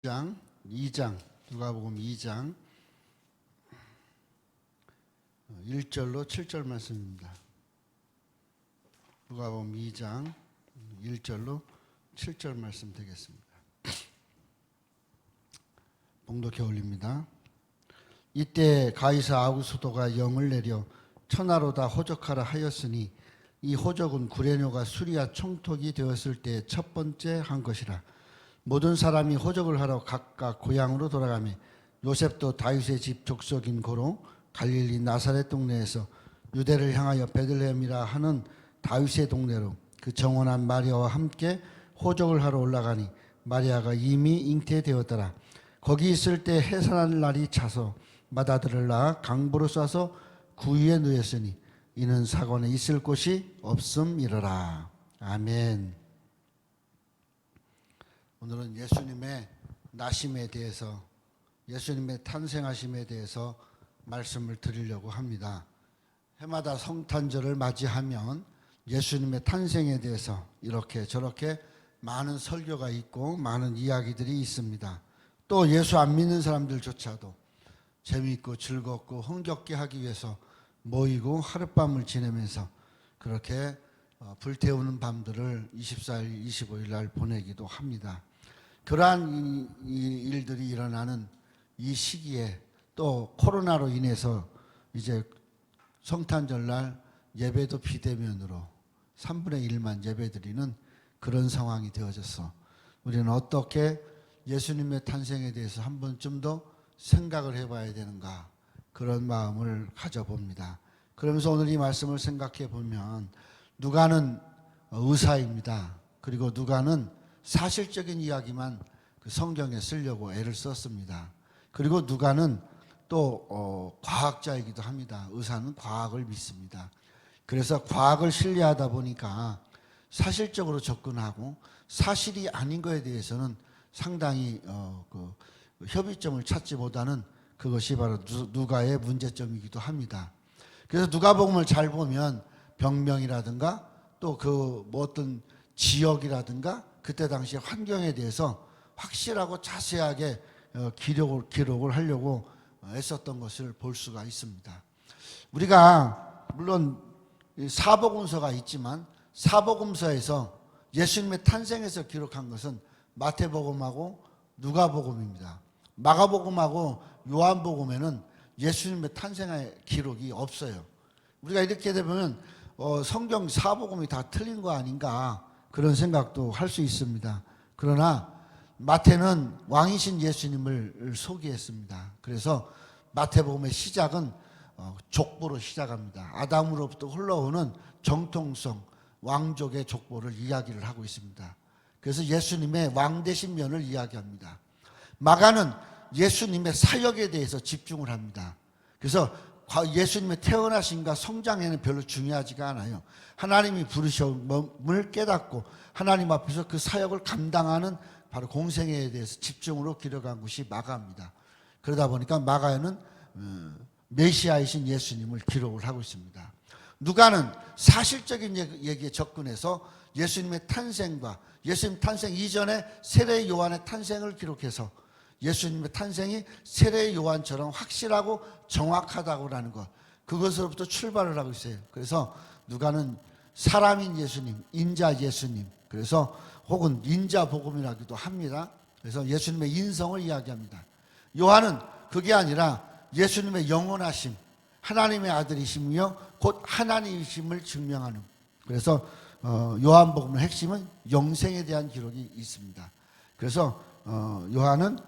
2장 누가복음 2장 1절로 7절 말씀입니다. 누가복음 2장 1절로 7절 말씀 되겠습니다. 봉독해 올립니다. 이때 가이사 아구스도가 영을 내려 천하로 다 호적하라 하였으니 이 호적은 구레뇨가 수리아 총독이 되었을 때 첫 번째 한 것이라. 모든 사람이 호적을 하러 각각 고향으로 돌아가며 요셉도 다윗의 집 족속인 고로 갈릴리 나사렛 동네에서 유대를 향하여 베들레헴이라 하는 다윗의 동네로 그 정원한 마리아와 함께 호적을 하러 올라가니 마리아가 이미 잉태되었더라. 거기 있을 때 해산할 날이 차서 맏아들을 낳아 강보로 싸서 구유에 누였으니 이는 사관에 있을 곳이 없음이러라. 아멘. 오늘은 예수님의 나심에 대해서, 예수님의 탄생하심에 대해서 말씀을 드리려고 합니다. 해마다 성탄절을 맞이하면 예수님의 탄생에 대해서 이렇게 저렇게 많은 설교가 있고 많은 이야기들이 있습니다. 또 예수 안 믿는 사람들조차도 재미있고 즐겁고 흥겹게 하기 위해서 모이고 하룻밤을 지내면서 그렇게 불태우는 밤들을 24일, 25일 날 보내기도 합니다. 그러한 일들이 일어나는 이 시기에 또 코로나로 인해서 이제 성탄절날 예배도 비대면으로 3분의 1만 예배드리는 그런 상황이 되어져서 우리는 어떻게 예수님의 탄생에 대해서 한 번쯤 더 생각을 해봐야 되는가, 그런 마음을 가져봅니다. 그러면서 오늘 이 말씀을 생각해 보면 누가는 의사입니다. 그리고 누가는 사실적인 이야기만 그 성경에 쓰려고 애를 썼습니다. 그리고 누가는 또 과학자이기도 합니다. 의사는 과학을 믿습니다. 그래서 과학을 신뢰하다 보니까 사실적으로 접근하고 사실이 아닌 것에 대해서는 상당히 그 협의점을 찾지 못하는 그것이 바로 누가의 문제점이기도 합니다. 그래서 누가복음을 잘 보면 병명이라든가 또 그 뭐 어떤 지역이라든가 그때 당시 환경에 대해서 확실하고 자세하게 기록을 하려고 애썼던 것을 볼 수가 있습니다. 우리가 물론 사복음서가 있지만 사복음서에서 예수님의 탄생에서 기록한 것은 마태복음하고 누가복음입니다. 마가복음하고 요한복음에는 예수님의 탄생의 기록이 없어요. 우리가 이렇게 되면 성경 사복음이 다 틀린 거 아닌가, 그런 생각도 할 수 있습니다. 그러나 마태는 왕이신 예수님을 소개했습니다. 그래서 마태복음의 시작은 족보로 시작합니다. 아담으로부터 흘러오는 정통성, 왕족의 족보를 이야기를 하고 있습니다. 그래서 예수님의 왕되신 면을 이야기합니다. 마가는 예수님의 사역에 대해서 집중을 합니다. 그래서 예수님의 태어나심과 성장에는 별로 중요하지가 않아요. 하나님이 부르심을 깨닫고 하나님 앞에서 그 사역을 감당하는 바로 공생애에 대해서 집중으로 기록한 것이 마가입니다. 그러다 보니까 마가에는 메시아이신 예수님을 기록을 하고 있습니다. 누가는 사실적인 얘기에 접근해서 예수님의 탄생과 예수님 탄생 이전에 세례 요한의 탄생을 기록해서 예수님의 탄생이 세례 요한처럼 확실하고 정확하다고라는 것, 그것으로부터 출발을 하고 있어요. 그래서 누가는 사람인 예수님, 인자 예수님, 그래서 혹은 인자 복음이라기도 합니다. 그래서 예수님의 인성을 이야기합니다. 요한은 그게 아니라 예수님의 영원하심, 하나님의 아들이시며 곧 하나님이심을 증명하는, 그래서 요한복음의 핵심은 영생에 대한 기록이 있습니다. 그래서 요한은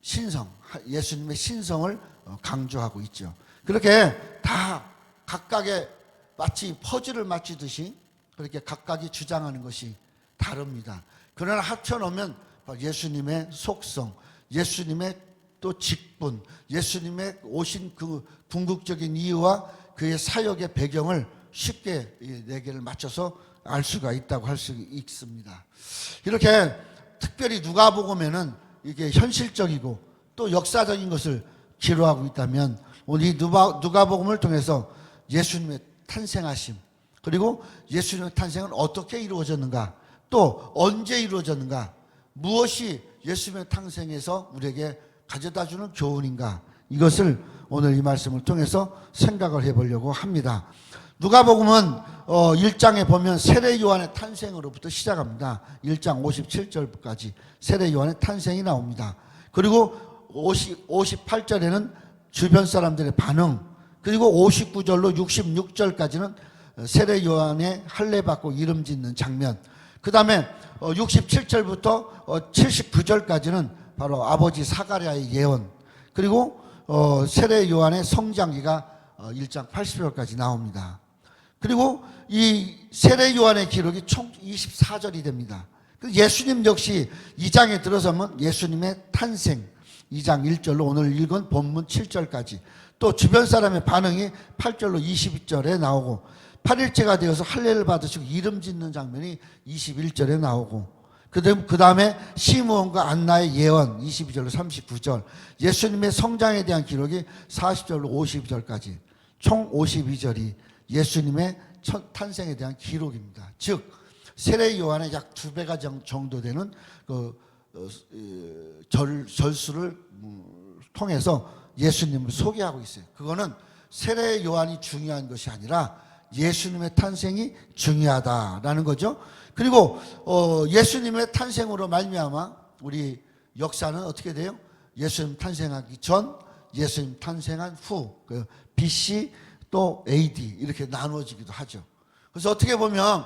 신성, 예수님의 신성을 강조하고 있죠. 그렇게 다 각각의 마치 퍼즐을 맞추듯이 그렇게 각각이 주장하는 것이 다릅니다. 그러나 합쳐놓으면 예수님의 속성, 예수님의 또 직분, 예수님의 오신 그 궁극적인 이유와 그의 사역의 배경을 쉽게 네 개를 맞춰서 알 수가 있다고 할 수 있습니다. 이렇게 특별히 누가복음에는 이게 현실적이고 또 역사적인 것을 기록하고 있다면 오늘 이 누가복음을 통해서 예수님의 탄생하심, 그리고 예수님의 탄생은 어떻게 이루어졌는가, 또 언제 이루어졌는가, 무엇이 예수님의 탄생에서 우리에게 가져다주는 교훈인가, 이것을 오늘 이 말씀을 통해서 생각을 해보려고 합니다. 누가복음은 1장에 보면 세례 요한의 탄생으로부터 시작합니다. 1장 57절까지 세례 요한의 탄생이 나옵니다. 그리고 58절에는 주변 사람들의 반응, 그리고 59절로 66절까지는 세례 요한의 할례 받고 이름 짓는 장면, 그 다음에 67절부터 79절까지는 바로 아버지 사가랴의 예언, 그리고 세례 요한의 성장기가 1장 80절까지 나옵니다. 그리고 이 세례 요한의 기록이 총 24절이 됩니다. 예수님 역시 2장에 들어서면 예수님의 탄생, 2장 1절로 오늘 읽은 본문 7절까지, 또 주변 사람의 반응이 8절로 22절에 나오고, 8일째가 되어서 할례를 받으시고 이름 짓는 장면이 21절에 나오고, 그 다음에 시므온과 안나의 예언 22절로 39절, 예수님의 성장에 대한 기록이 40절로 52절까지, 총 52절이 예수님의 탄생에 대한 기록입니다. 즉 세례 요한의 약 2배가 정도 되는 절수를 통해서 예수님을 소개하고 있어요. 그거는 세례 요한이 중요한 것이 아니라 예수님의 탄생이 중요하다라는 거죠. 그리고 예수님의 탄생으로 말미암아 우리 역사는 어떻게 돼요? 예수님 탄생하기 전, 예수님 탄생한 후, BC 또 AD 이렇게 나누어지기도 하죠. 그래서 어떻게 보면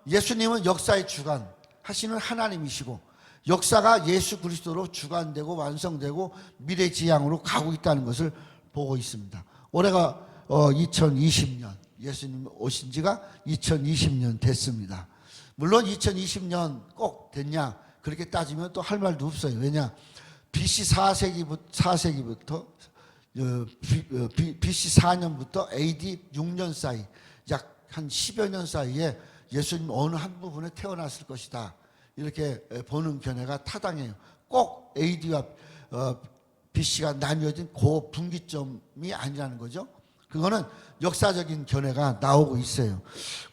예수님은 역사의 주관 하시는 하나님이시고, 역사가 예수 그리스도로 주관되고 완성되고 미래지향으로 가고 있다는 것을 보고 있습니다. 올해가 2020년, 예수님 오신 지가 2020년 됐습니다. 물론 2020년 꼭 됐냐 그렇게 따지면 또 할 말도 없어요. 왜냐, BC 4세기부터 BC 4년부터 AD 6년 사이, 약 한 10여 년 사이에 예수님 어느 한 부분에 태어났을 것이다, 이렇게 보는 견해가 타당해요. 꼭 AD와 BC가 나뉘어진 그 분기점이 아니라는 거죠. 그거는 역사적인 견해가 나오고 있어요.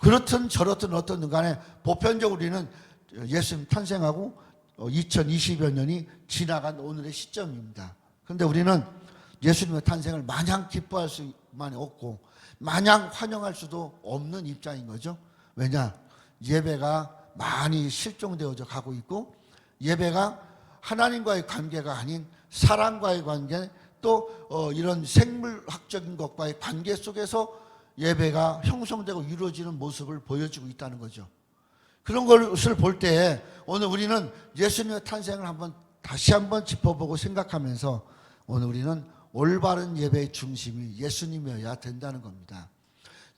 그렇든 저렇든 어떤 간에 보편적으로 우리는 예수님 탄생하고 2020여 년이 지나간 오늘의 시점입니다. 그런데 우리는 예수님의 탄생을 마냥 기뻐할 수만 없고 마냥 환영할 수도 없는 입장인 거죠. 왜냐? 예배가 많이 실종되어져 가고 있고, 예배가 하나님과의 관계가 아닌 사람과의 관계, 또 이런 생물학적인 것과의 관계 속에서 예배가 형성되고 이루어지는 모습을 보여주고 있다는 거죠. 그런 것을 볼 때 오늘 우리는 예수님의 탄생을 다시 한번 짚어보고 생각하면서 오늘 우리는 올바른 예배의 중심이 예수님이어야 된다는 겁니다.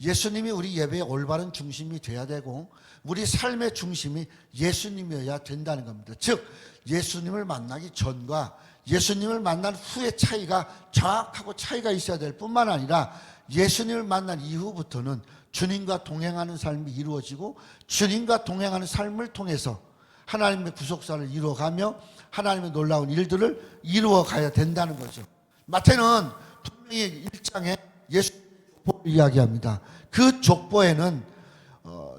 예수님이 우리 예배의 올바른 중심이 돼야 되고, 우리 삶의 중심이 예수님이어야 된다는 겁니다. 즉 예수님을 만나기 전과 예수님을 만난 후의 차이가 정확하고 차이가 있어야 될 뿐만 아니라, 예수님을 만난 이후부터는 주님과 동행하는 삶이 이루어지고, 주님과 동행하는 삶을 통해서 하나님의 구속사를 이루어가며 하나님의 놀라운 일들을 이루어가야 된다는 거죠. 마태는 분명히 1장에 예수님의 족보를 이야기합니다. 그 족보에는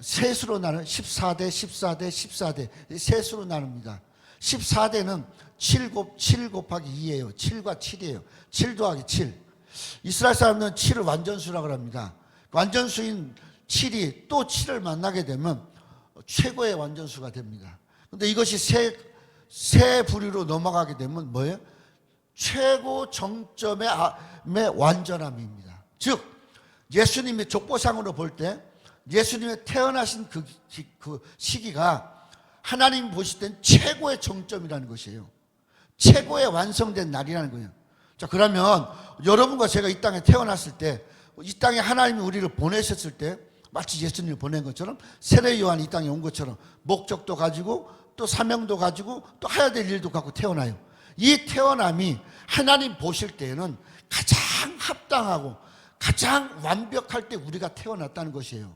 셋으로 나눈 14대, 14대, 14대 셋으로 나눕니다. 14대는 7 곱하기 2예요. 7과 7이에요. 7 더하기 7. 이스라엘 사람들은 7을 완전수라고 합니다. 완전수인 7이 또 7을 만나게 되면 최고의 완전수가 됩니다. 그런데 이것이 세 부류로 넘어가게 되면 뭐예요? 최고 정점의 완전함입니다. 즉 예수님의 족보상으로 볼 때 예수님의 태어나신 그 시기가 하나님 보실 땐 최고의 정점이라는 것이에요. 최고의 완성된 날이라는 거예요. 자, 그러면 여러분과 제가 이 땅에 태어났을 때, 이 땅에 하나님이 우리를 보내셨을 때 마치 예수님을 보낸 것처럼, 세례 요한이 이 땅에 온 것처럼 목적도 가지고 또 사명도 가지고 또 해야 될 일도 갖고 태어나요. 이 태어남이 하나님 보실 때에는 가장 합당하고 가장 완벽할 때 우리가 태어났다는 것이에요.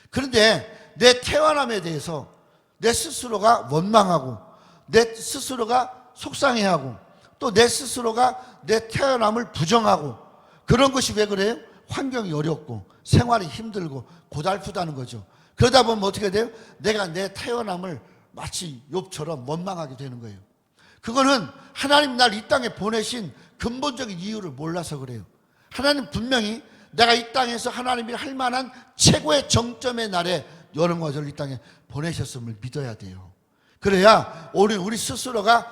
그런데 내 태어남에 대해서 내 스스로가 원망하고, 내 스스로가 속상해하고, 또 내 스스로가 내 태어남을 부정하고, 그런 것이 왜 그래요? 환경이 어렵고 생활이 힘들고 고달프다는 거죠. 그러다 보면 어떻게 돼요? 내가 내 태어남을 마치 욥처럼 원망하게 되는 거예요. 그거는 하나님 날 이 땅에 보내신 근본적인 이유를 몰라서 그래요. 하나님 분명히 내가 이 땅에서 하나님이 할 만한 최고의 정점의 날에 이런 것을 이 땅에 보내셨음을 믿어야 돼요. 그래야 우리 스스로가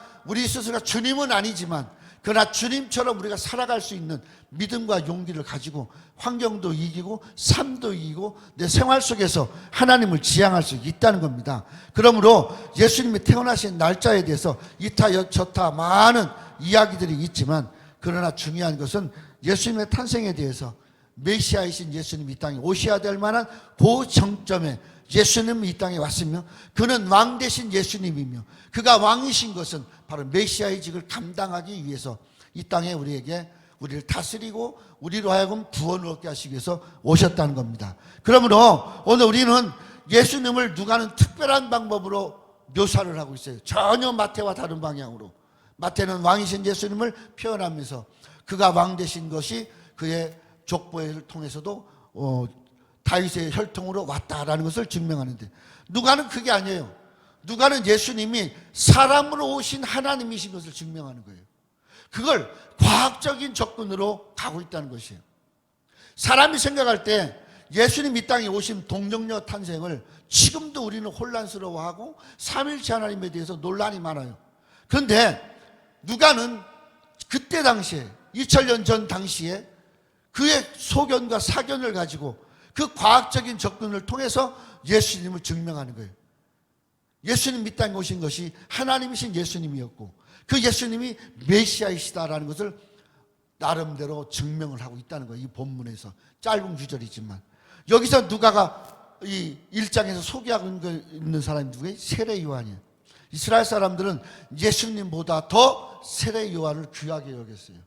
주님은 아니지만 그러나 주님처럼 우리가 살아갈 수 있는 믿음과 용기를 가지고 환경도 이기고 삶도 이기고 내 생활 속에서 하나님을 지향할 수 있다는 겁니다. 그러므로 예수님이 태어나신 날짜에 대해서 이타 저타 많은 이야기들이 있지만 그러나 중요한 것은 예수님의 탄생에 대해서 메시아이신 예수님이 이 땅에 오셔야 될 만한 그 정점에 예수님이 이 땅에 왔으며 그는 왕 되신 예수님이며 그가 왕이신 것은 바로 메시아의 직을 감당하기 위해서 이 땅에 우리를 다스리고 우리로 하여금 구원을 얻게 하시기 위해서 오셨다는 겁니다. 그러므로 오늘 우리는 예수님을 누가는 특별한 방법으로 묘사를 하고 있어요. 전혀 마태와 다른 방향으로. 마태는 왕이신 예수님을 표현하면서 그가 왕 되신 것이 그의 족보를 통해서도 다윗의 혈통으로 왔다라는 것을 증명하는데 누가는 그게 아니에요. 누가는 예수님이 사람으로 오신 하나님이신 것을 증명하는 거예요. 그걸 과학적인 접근으로 가고 있다는 것이에요. 사람이 생각할 때 예수님 이 땅에 오신 동정녀 탄생을 지금도 우리는 혼란스러워하고 삼일체 하나님에 대해서 논란이 많아요. 그런데 누가는 그때 당시에 2000년 전 당시에 그의 소견과 사견을 가지고 그 과학적인 접근을 통해서 예수님을 증명하는 거예요. 예수님 이 땅에 오신 것이 하나님이신 예수님이었고 그 예수님이 메시아이시다라는 것을 나름대로 증명을 하고 있다는 거예요. 이 본문에서 짧은 구절이지만 여기서 누가가 이 1장에서 소개하고 있는 사람이 누구예요? 세례 요한이에요. 이스라엘 사람들은 예수님보다 더 세례 요한을 귀하게 여겼어요.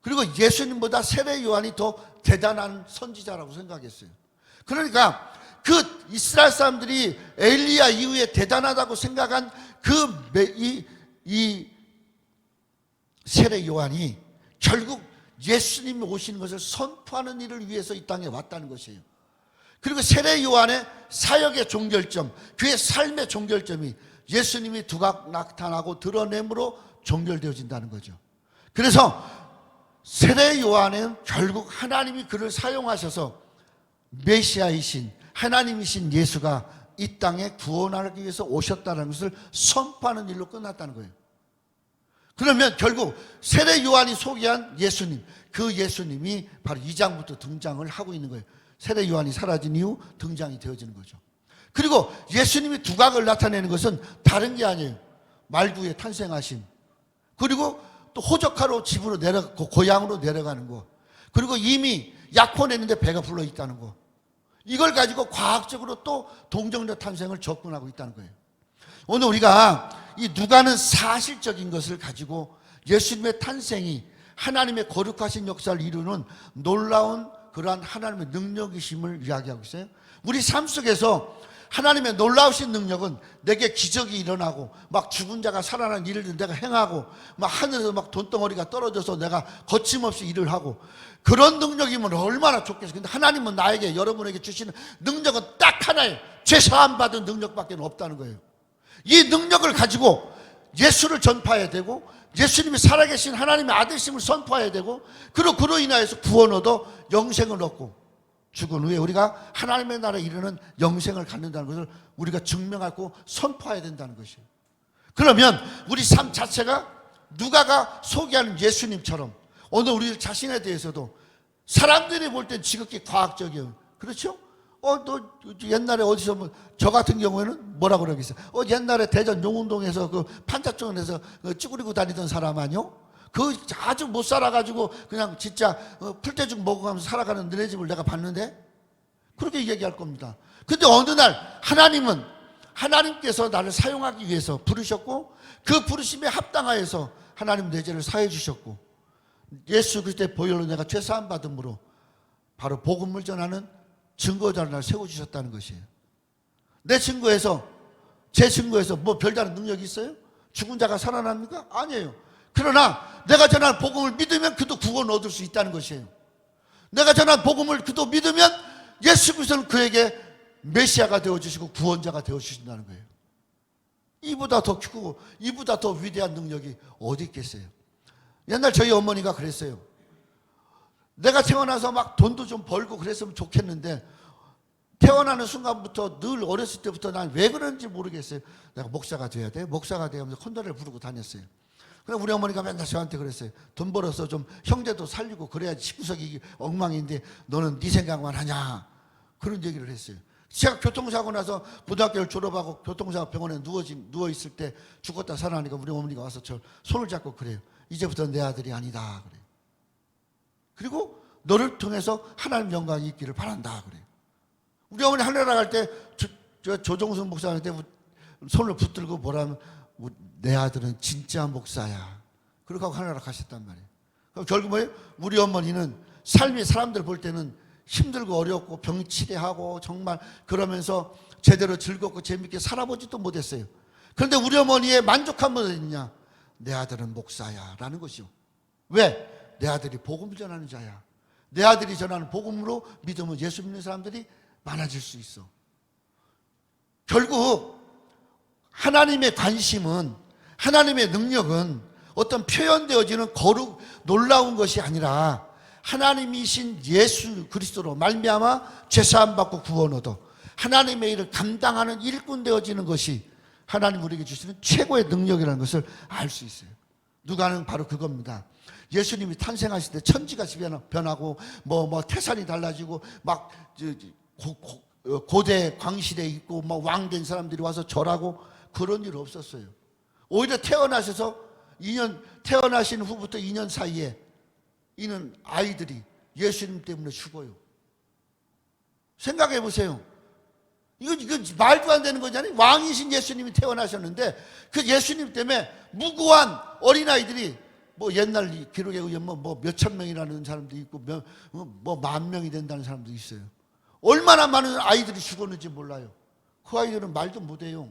그리고 예수님보다 세례 요한이 더 대단한 선지자라고 생각했어요. 그러니까 그 이스라엘 사람들이 엘리야 이후에 대단하다고 생각한 이 세례 요한이 결국 예수님이 오시는 것을 선포하는 일을 위해서 이 땅에 왔다는 것이에요. 그리고 세례 요한의 사역의 종결점, 그의 삶의 종결점이 예수님이 두각 나타나고 드러냄으로 종결되어진다는 거죠. 그래서 세례 요한은 결국 하나님이 그를 사용하셔서 메시아이신 하나님이신 예수가 이 땅에 구원하기 위해서 오셨다는 것을 선포하는 일로 끝났다는 거예요. 그러면 결국 세례 요한이 소개한 예수님, 그 예수님이 바로 2장부터 등장을 하고 있는 거예요. 세례 요한이 사라진 이후 등장이 되어지는 거죠. 그리고 예수님이 두각을 나타내는 것은 다른 게 아니에요. 말구에 탄생하심, 그리고 또 호적하러 집으로 고향으로 내려가는 거, 그리고 이미 약혼했는데 배가 불러 있다는 거, 이걸 가지고 과학적으로 또 동정녀 탄생을 접근하고 있다는 거예요. 오늘 우리가 이 누가는 사실적인 것을 가지고 예수님의 탄생이 하나님의 거룩하신 역사를 이루는 놀라운 그러한 하나님의 능력이심을 이야기하고 있어요. 우리 삶 속에서 하나님의 놀라우신 능력은 내게 기적이 일어나고 막 죽은 자가 살아난 일을 내가 행하고 막 하늘에서 막 돈덩어리가 떨어져서 내가 거침없이 일을 하고 그런 능력이면 얼마나 좋겠어요. 근데 하나님은 나에게 여러분에게 주시는 능력은 딱 하나예요. 죄 사함 받은 능력밖에 없다는 거예요. 이 능력을 가지고 예수를 전파해야 되고 예수님이 살아계신 하나님의 아들심을 선포해야 되고 그리고 그로 인하여서 구원 얻어 영생을 얻고 죽은 후에 우리가 하나님의 나라에 이르는 영생을 갖는다는 것을 우리가 증명하고 선포해야 된다는 것이에요. 그러면 우리 삶 자체가 누가가 소개하는 예수님처럼 오늘 우리 자신에 대해서도 사람들이 볼 땐 지극히 과학적이에요. 그렇죠? 너 옛날에 어디서 저 같은 경우에는 뭐라 그러겠어요? 옛날에 대전 용운동에서 그 판자촌에서 찌그리고 다니던 사람 아니요? 그 아주 못 살아가지고 그냥 진짜 풀떼죽 먹어가면서 살아가는 너네 집을 내가 봤는데 그렇게 얘기할 겁니다. 근데 어느 날 하나님께서 나를 사용하기 위해서 부르셨고 그 부르심에 합당하여서 하나님 내 죄를 사해 주셨고 예수 그리스도의 보혈로 내가 죄사함 받음으로 바로 복음을 전하는 증거자를 날 세워주셨다는 것이에요. 내 증거에서 제 증거에서 뭐 별다른 능력이 있어요? 죽은 자가 살아납니까? 아니에요. 그러나 내가 전한 복음을 믿으면 그도 구원 얻을 수 있다는 것이에요. 내가 전한 복음을 그도 믿으면 예수 그리스도는 그에게 메시아가 되어주시고 구원자가 되어주신다는 거예요. 이보다 더 크고 이보다 더 위대한 능력이 어디 있겠어요? 옛날 저희 어머니가 그랬어요. 내가 태어나서 막 돈도 좀 벌고 그랬으면 좋겠는데 태어나는 순간부터 늘 어렸을 때부터 난 왜 그런지 모르겠어요. 내가 목사가 돼야 돼? 목사가 돼야 하면서 콘도레를 부르고 다녔어요. 그래 우리 어머니가 맨날 저한테 그랬어요. 돈 벌어서 좀 형제도 살리고 그래야지 집구석이 엉망인데 너는 네 생각만 하냐. 그런 얘기를 했어요. 제가 교통사고 나서 고등학교를 졸업하고 교통사고 병원에 누워있을 때 죽었다 살아나니까 우리 어머니가 와서 저 손을 잡고 그래요. 이제부터 내 아들이 아니다. 그래요. 그리고 너를 통해서 하나님 영광이 있기를 바란다. 그래요. 우리 어머니 하늘 나갈 때 조종순 목사한테 손을 붙들고 뭐라면 내 아들은 진짜 목사야. 그렇게 하고 하늘나라 가셨단 말이에요. 그럼 결국 뭐예요? 우리 어머니는 삶이 사람들 볼 때는 힘들고 어렵고 병치레하고 정말 그러면서 제대로 즐겁고 재밌게 살아보지도 못했어요. 그런데 우리 어머니의 만족한 것은 있냐? 내 아들은 목사야 라는 것이요. 왜? 내 아들이 복음을 전하는 자야. 내 아들이 전하는 복음으로 믿으면 예수 믿는 사람들이 많아질 수 있어. 결국 하나님의 관심은, 하나님의 능력은 어떤 표현되어지는 거룩 놀라운 것이 아니라 하나님이신 예수 그리스도로 말미암아 죄사함 받고 구원 얻어 하나님의 일을 감당하는 일꾼 되어지는 것이 하나님 우리에게 주시는 최고의 능력이라는 것을 알 수 있어요. 누가는 바로 그겁니다. 예수님이 탄생하실 때 천지가 변하고 태산이 달라지고 막 고대 광실에 있고 막 왕된 사람들이 와서 절하고 그런 일 없었어요. 오히려 태어나신 후부터 2년 사이에 이는 아이들이 예수님 때문에 죽어요. 생각해 보세요. 이건 말도 안 되는 거잖아요. 왕이신 예수님이 태어나셨는데 그 예수님 때문에 무고한 어린아이들이 옛날 기록에 의하면 몇천 명이라는 사람도 있고 만 명이 된다는 사람도 있어요. 얼마나 많은 아이들이 죽었는지 몰라요. 그 아이들은 말도 못해요.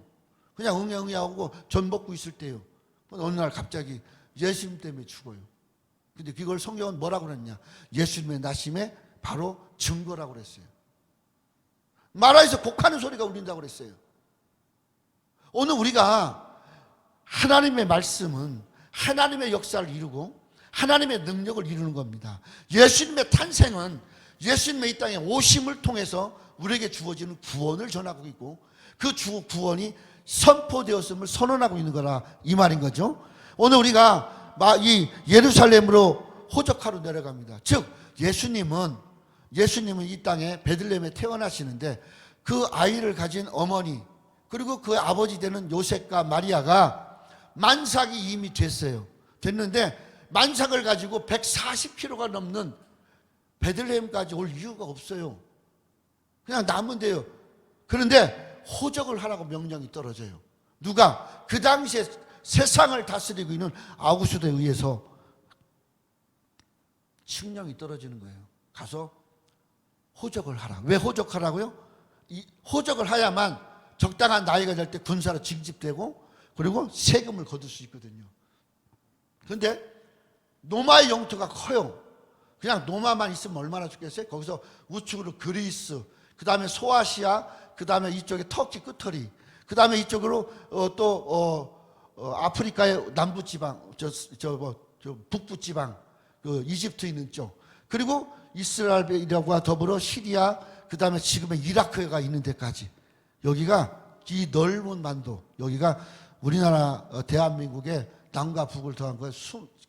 그냥 응애응애하고 전 먹고 있을 때요. 어느 날 갑자기 예수님 때문에 죽어요. 근데 그걸 성경은 뭐라고 그랬냐? 예수님의 나심의 바로 증거라고 그랬어요. 마라에서 곡하는 소리가 울린다고 그랬어요. 오늘 우리가 하나님의 말씀은 하나님의 역사를 이루고 하나님의 능력을 이루는 겁니다. 예수님의 탄생은 예수님의 이 땅에 오심을 통해서 우리에게 주어지는 구원을 전하고 있고 그 구원이 선포되었음을 선언하고 있는 거라 이 말인 거죠. 오늘 우리가 이 예루살렘으로 호적하러 내려갑니다. 즉 예수님은 이 땅에 베들레헴에 태어나시는데 그 아이를 가진 어머니 그리고 그 아버지 되는 요셉과 마리아가 만삭이 이미 됐는데 만삭을 가지고 140km가 넘는 베들레헴까지 올 이유가 없어요. 그냥 나면 돼요. 그런데 호적을 하라고 명령이 떨어져요. 누가? 그 당시에 세상을 다스리고 있는 아구수도에 의해서 칙령이 떨어지는 거예요. 가서 호적을 하라. 왜 호적하라고요? 이 호적을 해야만 적당한 나이가 될 때 군사로 징집되고 그리고 세금을 거둘 수 있거든요. 그런데 노마의 영토가 커요. 그냥 노마만 있으면 얼마나 좋겠어요? 거기서 우측으로 그리스, 그 다음에 소아시아, 그 다음에 이쪽에 터키 끝터리, 그 다음에 이쪽으로 아프리카의 남부지방, 북부지방, 이집트 있는 쪽, 그리고 이스라엘이라고 더불어 시리아, 그 다음에 지금의 이라크가 있는 데까지 여기가 이 넓은 만도, 여기가 우리나라 대한민국의 남과 북을 더한 거에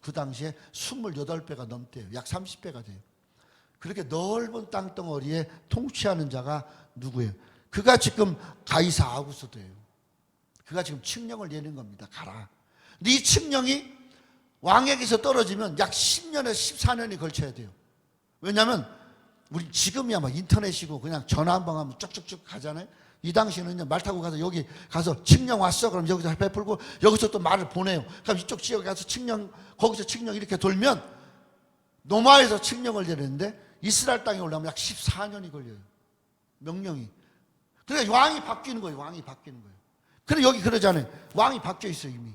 그 당시에 28배가 넘대요. 약 30배가 돼요. 그렇게 넓은 땅덩어리에 통치하는 자가 누구예요? 그가 지금 가이사 아구스도예요. 그가 지금 칙령을 내는 겁니다. 가라. 근데 이 칙령이 왕에게서 떨어지면 약 10년에서 14년이 걸쳐야 돼요. 왜냐하면 우리 지금이야 막 인터넷이고 그냥 전화 한 번 하면 쭉쭉쭉 가잖아요. 이 당시에는 말 타고 가서 여기 가서 칙령 왔어. 그럼 여기서 베풀고 여기서 또 말을 보내요. 그럼 이쪽 지역에 가서 칙령, 거기서 칙령 이렇게 돌면 노마에서 칙령을 내리는데 이스라엘 땅에 올라오면 약 14년이 걸려요. 명령이. 그러니까 왕이 바뀌는 거예요. 왕이 바뀌는 거예요. 근데 여기 그러잖아요. 왕이 바뀌어 있어요 이미.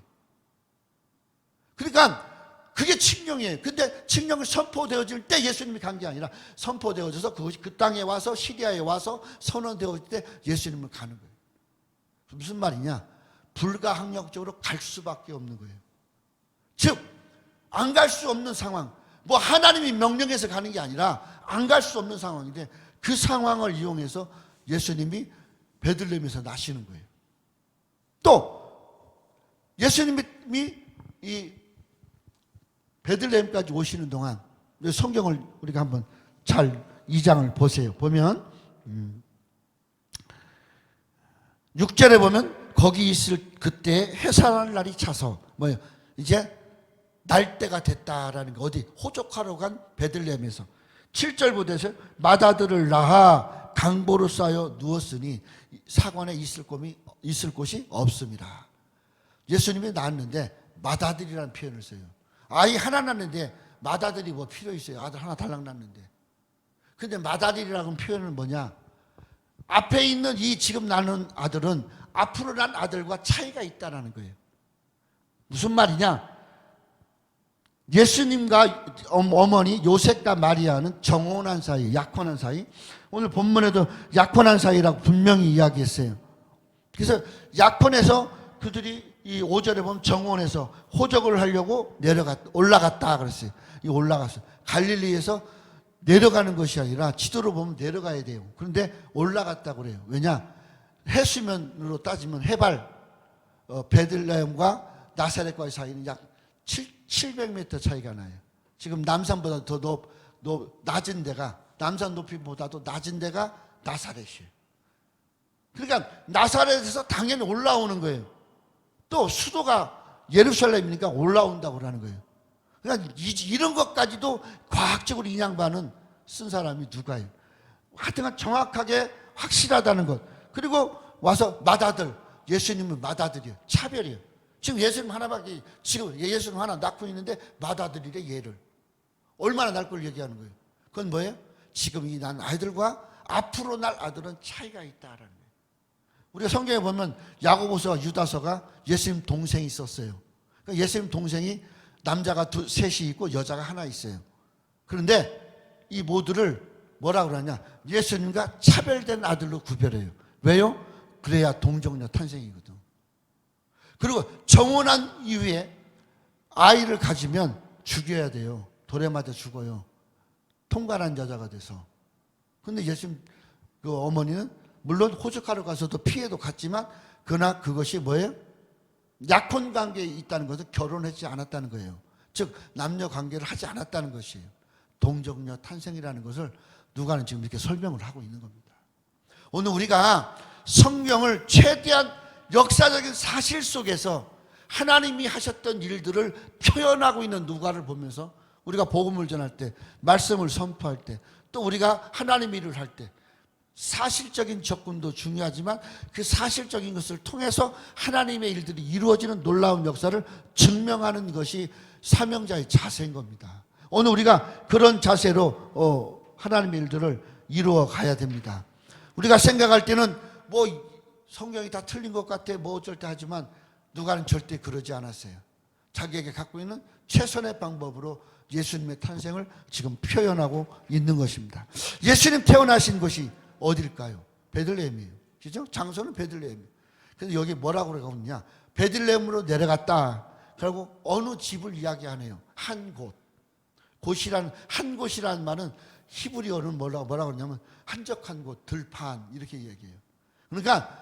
그러니까 그게 칙령이에요. 근데 칙령이 선포되어질 때 예수님이 간 게 아니라 선포되어져서 그것이 그 땅에 와서 시리아에 와서 선언되어질 때 예수님을 가는 거예요. 무슨 말이냐? 불가항력적으로 갈 수밖에 없는 거예요. 즉 안 갈 수 없는 상황, 뭐 하나님이 명령해서 가는 게 아니라 안 갈 수 없는 상황인데 그 상황을 이용해서 예수님이 베들레헴에서 나시는 거예요. 또 예수님이 이 베들레헴까지 오시는 동안 성경을 우리가 한번 잘 2장을 보세요. 보면 6절에 보면 거기 있을 그때 해산할 날이 차서 뭐예요? 이제 날 때가 됐다라는 게 어디 호적하러 간 베들레헴에서 7절 보세요. 맏아들을 낳아 강보로 쌓여 누웠으니 사관에 있을 곳이 없습니다. 예수님이 낳았는데 맏아들이라는 표현을 써요. 아이 하나 낳는데 맏아들이 뭐 필요 있어요? 아들 하나 달랑 낳는데. 근데 맏아들이라는 표현은 뭐냐? 앞에 있는 이 지금 낳는 아들은 앞으로 난 아들과 차이가 있다는 거예요. 무슨 말이냐? 예수님과 어머니 요셉과 마리아는 정혼한 사이, 약혼한 사이. 오늘 본문에도 약혼한 사이라고 분명히 이야기했어요. 그래서 약혼해서 그들이 이 5절에 보면 정혼해서 호적을 하려고 올라갔다 그랬어요. 이 올라갔어요. 갈릴리에서 내려가는 것이 아니라 지도로 보면 내려가야 돼요. 그런데 올라갔다고 그래요. 왜냐? 해수면으로 따지면 해발 베들레헴과 나사렛과의 사이는 약 700m 차이가 나요. 지금 남산보다 더 낮은 데가, 남산 높이보다도 낮은 데가 나사렛이에요. 그러니까 나사렛에서 당연히 올라오는 거예요. 또 수도가 예루살렘이니까 올라온다고 하는 거예요. 그러니까 이런 것까지도 과학적으로 인양반은 쓴 사람이 누가요? 하여튼 정확하게 확실하다는 것. 그리고 와서 맏아들, 예수님은 맏아들이에요. 차별이에요. 지금 예수님 하나밖에, 지금 예수님 하나 낳고 있는데 맏아들이래, 얘를. 얼마나 날 걸 얘기하는 거예요. 그건 뭐예요? 지금 이 난 아이들과 앞으로 날 아들은 차이가 있다라는 거예요. 우리가 성경에 보면 야고보서와 유다서가 예수님 동생이 있었어요. 그러니까 예수님 동생이 남자가 셋이 있고 여자가 하나 있어요. 그런데 이 모두를 뭐라 그러냐? 예수님과 차별된 아들로 구별해요. 왜요? 그래야 동정녀 탄생이거든. 그리고 정혼한 이후에 아이를 가지면 죽여야 돼요. 돌에 맞아 죽어요. 통관한 여자가 돼서. 근데 예수님 그 어머니는 물론 호적하러 가서도 피해도 갔지만 그러나 그것이 뭐예요? 약혼 관계에 있다는 것은 결혼하지 않았다는 거예요. 즉 남녀 관계를 하지 않았다는 것이에요. 동정녀 탄생이라는 것을 누가는 지금 이렇게 설명을 하고 있는 겁니다. 오늘 우리가 성경을 최대한 역사적인 사실 속에서 하나님이 하셨던 일들을 표현하고 있는 누가를 보면서 우리가 복음을 전할 때, 말씀을 선포할 때, 또 우리가 하나님 일을 할 때 사실적인 접근도 중요하지만 그 사실적인 것을 통해서 하나님의 일들이 이루어지는 놀라운 역사를 증명하는 것이 사명자의 자세인 겁니다. 오늘 우리가 그런 자세로 하나님의 일들을 이루어 가야 됩니다. 우리가 생각할 때는 뭐 성경이 다 틀린 것 같아 뭐 어쩔 때 하지만 누가는 절대 그러지 않았어요. 자기에게 갖고 있는 최선의 방법으로 예수님의 탄생을 지금 표현하고 있는 것입니다. 예수님 태어나신 곳이 어딜까요? 베들레헴이에요. 그죠? 장소는 베들레헴이에요. 그래서 여기 뭐라고 그러냐? 베들레헴으로 내려갔다. 결국 어느 집을 이야기하네요. 한 곳. 한 곳이라는 말은 히브리어는 뭐라고 그러냐면 한적한 곳, 들판 이렇게 얘기해요. 그러니까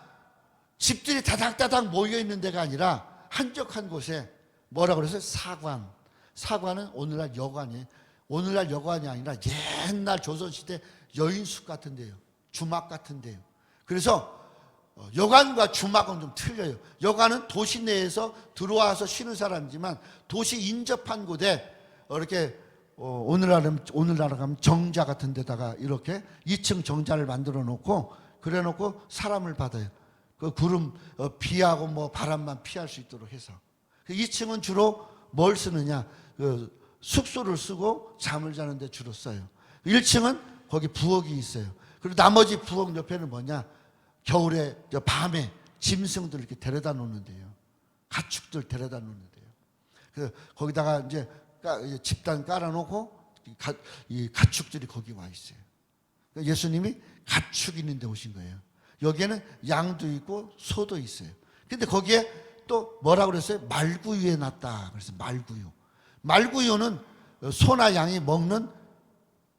집들이 다닥다닥 모여 있는 데가 아니라 한적한 곳에 뭐라고 그래서 사관. 사관은 오늘날 여관이에요. 오늘날 여관이 아니라 옛날 조선시대 여인숙 같은 데요. 주막 같은 데요. 그래서 여관과 주막은 좀 틀려요. 여관은 도시 내에서 들어와서 쉬는 사람이지만 도시 인접한 곳에 이렇게 오늘날 가면 정자 같은 데다가 이렇게 2층 정자를 만들어 놓고 그래 놓고 사람을 받아요. 그 구름 비하고 뭐 바람만 피할 수 있도록 해서 2층은 주로 뭘 쓰느냐? 그 숙소를 쓰고 잠을 자는데 주로 써요. 1층은 거기 부엌이 있어요. 그리고 나머지 부엌 옆에는 뭐냐? 겨울에 밤에 짐승들 이렇게 데려다 놓는데요. 가축들 데려다 놓는데요. 그래서 거기다가 이제 집단 깔아놓고 이 가축들이 거기 와 있어요. 예수님이 가축 있는 데 오신 거예요. 여기에는 양도 있고 소도 있어요. 근데 거기에 또 뭐라고 그랬어요? 말구유에 놨다. 그래서 말구유. 말구유는 소나 양이 먹는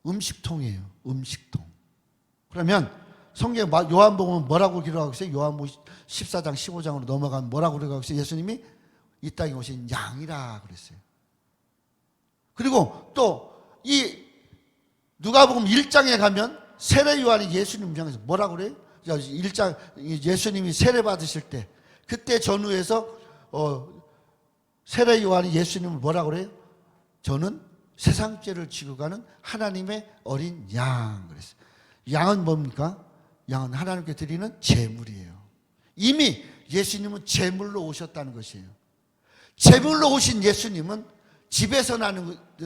음식통이에요. 음식통. 그러면 성경 요한복음은 뭐라고 기록하고 있어요? 요한복음 14장 15장으로 넘어가면 뭐라고 기록하고 있어요? 예수님이 이 땅에 오신 양이라 그랬어요. 그리고 또 이 누가복음 1장에 가면 세례 요한이 예수님 향해서 뭐라고 그래요? 1장 예수님이 세례 받으실 때 그때 전후에서 세례 요한이 예수님을 뭐라고 그래요? 저는 세상 죄를 지고 가는 하나님의 어린 양 그랬어요. 양은 뭡니까? 양은 하나님께 드리는 제물이에요. 이미 예수님은 제물로 오셨다는 것이에요. 제물로 오신 예수님은 집에서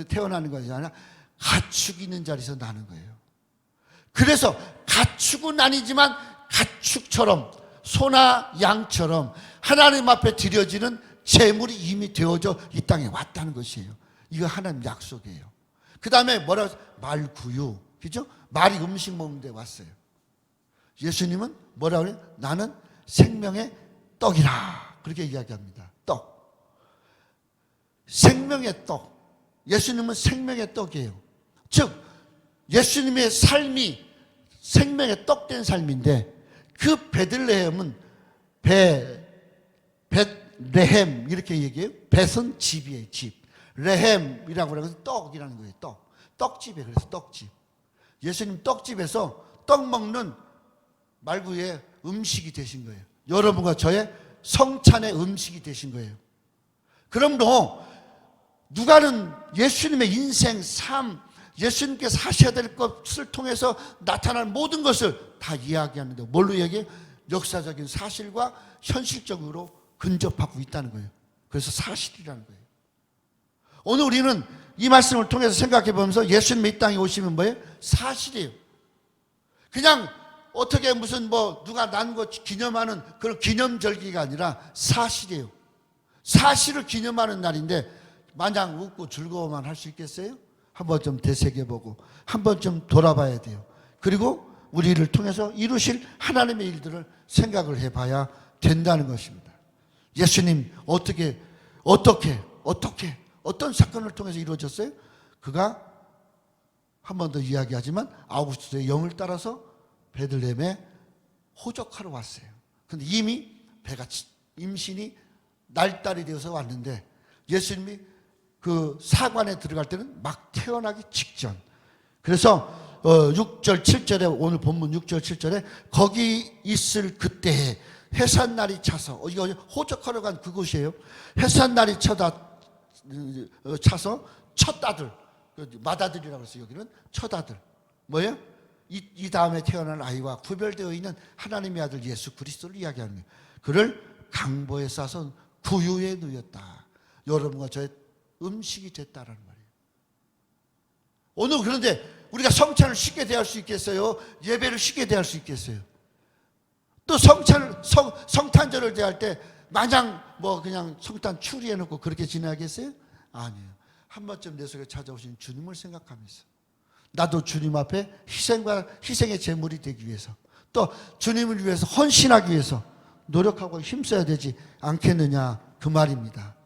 태어나는 것이 아니라 가축 있는 자리에서 나는 거예요. 그래서 가축은 아니지만 가축처럼 소나 양처럼 하나님 앞에 드려지는 제물이 이미 되어져 이 땅에 왔다는 것이에요. 이거 하나님 약속이에요. 그 다음에 뭐라고 말구유, 그죠? 말이 음식 먹는 데 왔어요. 예수님은 뭐라고 그래요? 나는 생명의 떡이라 그렇게 이야기합니다. 떡. 생명의 떡. 예수님은 생명의 떡이에요. 즉 예수님의 삶이 생명의 떡된 삶인데 그 베들레헴은 벳레헴 이렇게 얘기해요. 벳은 집이에요. 집. 레헴이라고 그러면 떡이라는 거예요. 떡집에 그래서 떡집. 예수님 떡집에서 떡 먹는 말구유의 음식이 되신 거예요. 여러분과 저의 성찬의 음식이 되신 거예요. 그러므로 누가는 예수님의 인생, 삶, 예수님께서 하셔야 될 것을 통해서 나타날 모든 것을 다 이야기하는데 뭘로 얘기해요? 역사적인 사실과 현실적으로 근접하고 있다는 거예요. 그래서 사실이라는 거예요. 오늘 우리는 이 말씀을 통해서 생각해 보면서 예수님이 이 땅에 오시면 뭐예요? 사실이에요. 그냥 어떻게 무슨 누가 난 거 기념하는 그런 기념절기가 아니라 사실이에요. 사실을 기념하는 날인데 마냥 웃고 즐거워만 할 수 있겠어요? 한번 좀 되새겨보고 한번 좀 돌아봐야 돼요. 그리고 우리를 통해서 이루실 하나님의 일들을 생각을 해봐야 된다는 것입니다. 예수님 어떤 사건을 통해서 이루어졌어요? 그가 한 번 더 이야기하지만 아우구스토의 영을 따라서 베들레헴에 호적하러 왔어요. 그런데 이미 배가 임신이 날달이 되어서 왔는데 예수님이 그 사관에 들어갈 때는 막 태어나기 직전. 그래서 6절 7절에 오늘 본문 6절 7절에 거기 있을 그때에 해산날이 차서 이거 호적하러 간 그곳이에요. 해산날이 차서 첫 아들 맏아들이라고 했어요. 여기는 첫 아들 뭐예요? 이 다음에 태어난 아이와 구별되어 있는 하나님의 아들 예수 그리스도를 이야기하는 거예요. 그를 강보에 싸서 구유에 누였다. 여러분과 저의 음식이 됐다라는 말이에요. 오늘 그런데 우리가 성찬을 쉽게 대할 수 있겠어요? 예배를 쉽게 대할 수 있겠어요? 또 성탄절을 대할 때 마냥 그냥 성탄 추리해놓고 그렇게 지내야겠어요? 아니에요. 한 번쯤 내 속에 찾아오신 주님을 생각하면서 나도 주님 앞에 희생의 제물이 되기 위해서 또 주님을 위해서 헌신하기 위해서 노력하고 힘써야 되지 않겠느냐 그 말입니다.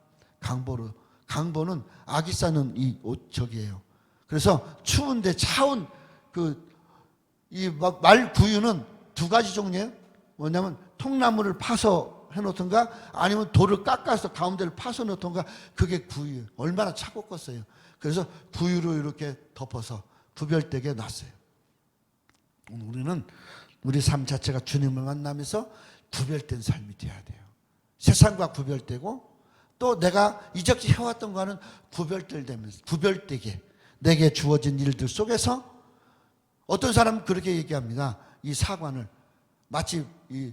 강보는 아기 싸는 이 저기예요. 그래서 추운데 차운 이 말구유는 두 가지 종류예요. 뭐냐면 통나무를 파서 해놓던가 아니면 돌을 깎아서 가운데를 파서 넣던가 그게 구유. 얼마나 차갑겠어요. 그래서 구유로 이렇게 덮어서 구별되게 놨어요. 우리는 우리 삶 자체가 주님을 만나면서 구별된 삶이 돼야 돼요. 세상과 구별되고 또 내가 이적지 해왔던 거는 구별되게 내게 주어진 일들 속에서 어떤 사람은 그렇게 얘기합니다. 이 사관을 마치 이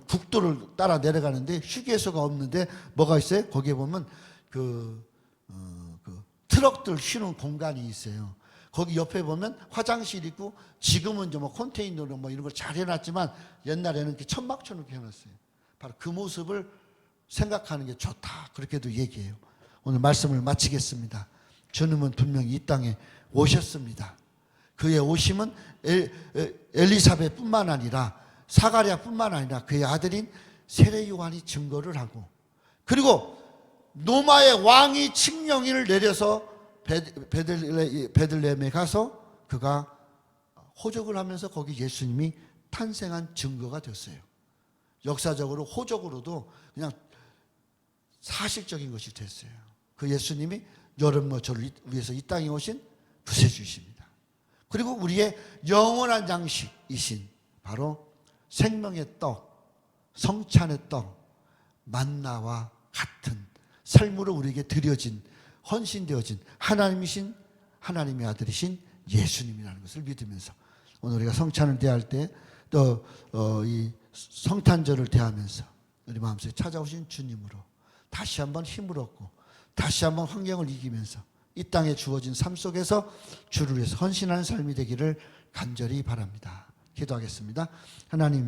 국도를 따라 내려가는데 휴게소가 없는데 뭐가 있어요? 거기에 보면 트럭들 쉬는 공간이 있어요. 거기 옆에 보면 화장실 있고 지금은 컨테이너로 이런 걸 잘 해놨지만 옛날에는 이렇게 천막처럼 이렇게 해놨어요. 바로 그 모습을 생각하는 게 좋다. 그렇게도 얘기해요. 오늘 말씀을 마치겠습니다. 주님은 분명히 이 땅에 오셨습니다. 그의 오심은 엘리사벳뿐만 아니라 사가랴뿐만 아니라 그의 아들인 세례 요한이 증거를 하고, 그리고 로마의 왕이 칙령을 내려서 베들레헴에 가서 그가 호적을 하면서 거기 예수님이 탄생한 증거가 됐어요. 역사적으로 호적으로도 그냥 사실적인 것이 됐어요. 그 예수님이 여러분과 저를 위해서 이 땅에 오신 구세주이십니다. 그리고 우리의 영원한 양식이신 바로 생명의 떡, 성찬의 떡, 만나와 같은 삶으로 우리에게 드려진, 헌신되어진 하나님이신, 하나님의 아들이신 예수님이라는 것을 믿으면서 오늘 우리가 성찬을 대할 때 또 이 성탄절을 대하면서 우리 마음속에 찾아오신 주님으로 다시 한번 힘을 얻고 다시 한번 환경을 이기면서 이 땅에 주어진 삶 속에서 주를 위해서 헌신하는 삶이 되기를 간절히 바랍니다. 기도하겠습니다. 하나님,